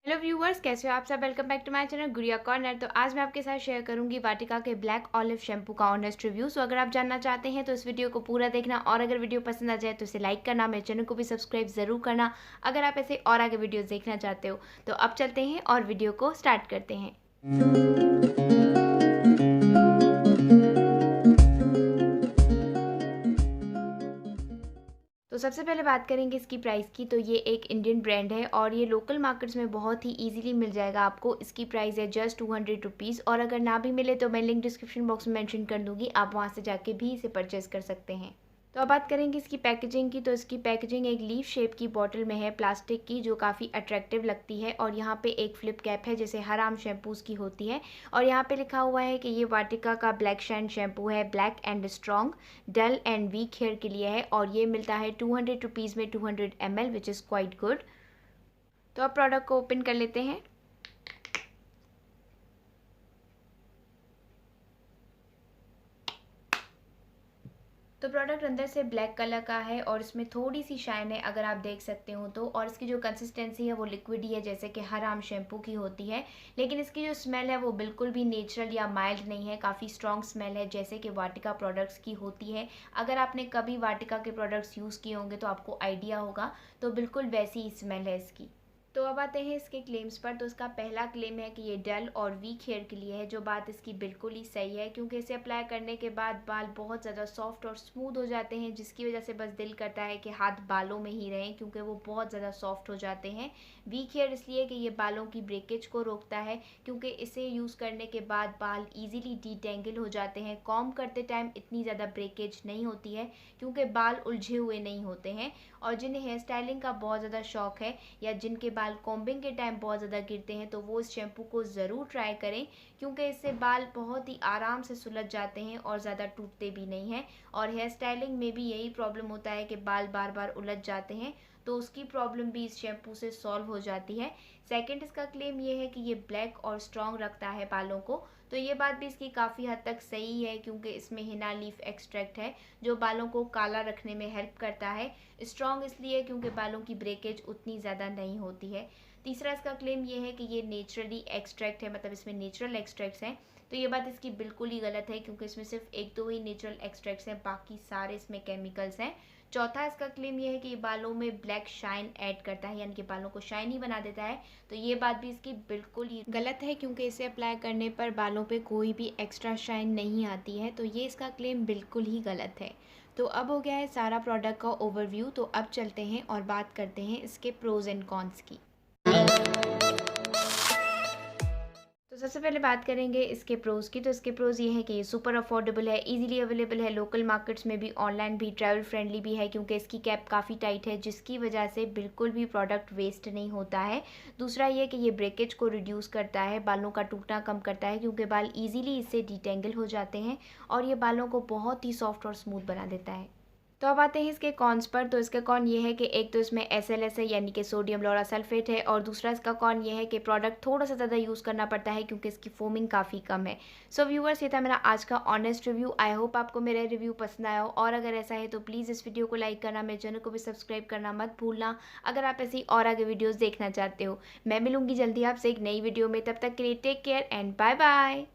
Hello viewers, कैसे हो आप सब। Welcome back to my channel Gudiya corner. तो आज मैं आपके साथ शेयर करूंगी वाटिका के ब्लैक ऑलिव शैम्पू का ऑनेस्ट रिव्यू। सो अगर आप जानना चाहते हैं तो इस वीडियो को पूरा देखना, और अगर वीडियो पसंद आ जाए तो इसे लाइक करना, मेरे चैनल को भी सब्सक्राइब ज़रूर करना अगर आप ऐसे और आगे वीडियोज़ देखना चाहते हो। तो अब चलते हैं और वीडियो को स्टार्ट करते हैं। तो सबसे पहले बात करेंगे इसकी प्राइस की। तो ये एक इंडियन ब्रांड है और ये लोकल मार्केट्स में बहुत ही इजीली मिल जाएगा आपको। इसकी प्राइस है जस्ट 200 रुपीज़, और अगर ना भी मिले तो मैं लिंक डिस्क्रिप्शन बॉक्स में मेंशन कर दूंगी, आप वहाँ से जाके भी इसे परचेज़ कर सकते हैं। तो अब बात करेंगे इसकी पैकेजिंग की। तो इसकी पैकेजिंग एक लीफ शेप की बॉटल में है, प्लास्टिक की, जो काफ़ी अट्रैक्टिव लगती है। और यहाँ पे एक फ्लिप कैप है जैसे हर आम शैम्पूज़ की होती है, और यहाँ पे लिखा हुआ है कि ये वाटिका का ब्लैक शाइन शैम्पू है, black and strong, dull and weak hair के लिए है, और ये मिलता है 200 रुपीज़ में 200 ml, which is quite good. तो अब प्रोडक्ट को ओपन कर लेते हैं। तो प्रोडक्ट अंदर से ब्लैक कलर का है और इसमें थोड़ी सी शाइन है, अगर आप देख सकते हो तो। और इसकी जो कंसिस्टेंसी है वो लिक्विड ही है, जैसे कि हर आम शैम्पू की होती है। लेकिन इसकी जो स्मेल है वो बिल्कुल भी नेचुरल या माइल्ड नहीं है, काफ़ी स्ट्रॉन्ग स्मेल है, जैसे कि वाटिका प्रोडक्ट्स की होती है। अगर आपने कभी वाटिका के प्रोडक्ट्स यूज़ किए होंगे तो आपको आइडिया होगा। तो बिल्कुल वैसी ही स्मेल है इसकी। तो अब आते हैं इसके क्लेम्स पर। तो इसका पहला क्लेम है कि ये डल और वीक हेयर के लिए है, जो बात इसकी बिल्कुल ही सही है, क्योंकि इसे अप्लाई करने के बाद बाल बहुत ज़्यादा सॉफ्ट और स्मूथ हो जाते हैं, जिसकी वजह से बस दिल करता है कि हाथ बालों में ही रहें, क्योंकि वो बहुत ज़्यादा सॉफ्ट हो जाते हैं। वीक हेयर इसलिए कि ये बालों की ब्रेकेज को रोकता है, क्योंकि इसे यूज़ करने के बाद बाल ईजिली डिटेंगल हो जाते हैं। कॉम्ब करते टाइम इतनी ज़्यादा ब्रेकेज नहीं होती है, क्योंकि बाल उलझे हुए नहीं होते हैं। और जिन्हें हेयर स्टाइलिंग का बहुत ज़्यादा शौक है, या जिनके बाल कॉम्बिंग के टाइम बहुत ज़्यादा गिरते हैं, तो वो इस शैम्पू को ज़रूर ट्राई करें, क्योंकि इससे बाल बहुत ही आराम से सुलझ जाते हैं और ज़्यादा टूटते भी नहीं हैं। और हेयर स्टाइलिंग में भी यही प्रॉब्लम होता है कि बाल बार बार उलझ जाते हैं, तो उसकी प्रॉब्लम भी इस शैम्पू से सॉल्व हो जाती है। सेकंड, इसका क्लेम ये है कि ये ब्लैक और स्ट्रॉन्ग रखता है बालों को। तो ये बात भी इसकी काफ़ी हद तक सही है, क्योंकि इसमें हिना लीफ एक्सट्रैक्ट है, जो बालों को काला रखने में हेल्प करता है। स्ट्रॉन्ग इसलिए क्योंकि बालों की ब्रेकेज उतनी ज़्यादा नहीं होती है। तीसरा, इसका क्लेम ये है कि ये नेचुरली एक्सट्रैक्ट है, मतलब इसमें नेचुरल एक्सट्रैक्ट्स हैं। तो ये बात इसकी बिल्कुल ही गलत है, क्योंकि इसमें सिर्फ एक दो ही नेचुरल एक्सट्रैक्ट्स हैं, बाकी सारे इसमें केमिकल्स हैं। चौथा, इसका क्लेम ये है कि ये बालों में ब्लैक शाइन ऐड करता है, यानी कि बालों को शाइनी बना देता है। तो ये बात भी इसकी बिल्कुल ही गलत है, क्योंकि इसे अप्लाई करने पर बालों पे कोई भी एक्स्ट्रा शाइन नहीं आती है। तो ये इसका क्लेम बिल्कुल ही गलत है। तो अब हो गया है सारा प्रोडक्ट का ओवरव्यू। तो अब चलते हैं और बात करते हैं इसके प्रोज एंड कॉन्स की। तो सबसे पहले बात करेंगे इसके प्रोज़ की। तो इसके प्रोज़ ये है कि ये सुपर अफोर्डेबल है, इजीली अवेलेबल है लोकल मार्केट्स में भी, ऑनलाइन भी, ट्रैवल फ्रेंडली भी है, क्योंकि इसकी कैप काफ़ी टाइट है, जिसकी वजह से बिल्कुल भी प्रोडक्ट वेस्ट नहीं होता है। दूसरा ये कि ये ब्रेकेज को रिड्यूस करता है, बालों का टूटना कम करता है, क्योंकि बाल ईजिली इससे डिटेंगल हो जाते हैं, और ये बालों को बहुत ही सॉफ्ट और स्मूथ बना देता है। तो अब आते हैं इसके कॉन्स पर। तो इसका कॉन ये है कि एक तो इसमें SLS है, यानी कि सोडियम लॉरा सल्फेट है, और दूसरा इसका कॉन ये है कि प्रोडक्ट थोड़ा सा ज़्यादा यूज़ करना पड़ता है, क्योंकि इसकी फोमिंग काफ़ी कम है। सो व्यूअर्स, ये था मेरा आज का ऑनेस्ट रिव्यू। आई होप आपको मेरा रिव्यू पसंद आया हो, और अगर ऐसा है तो प्लीज़ इस वीडियो को लाइक करना, मेरे चैनल को भी सब्सक्राइब करना मत भूलना, अगर आप ऐसी और आगे वीडियोज़ देखना चाहते हो। मैं मिलूंगी जल्दी आपसे एक नई वीडियो में, तब तक के लिए take care and bye bye.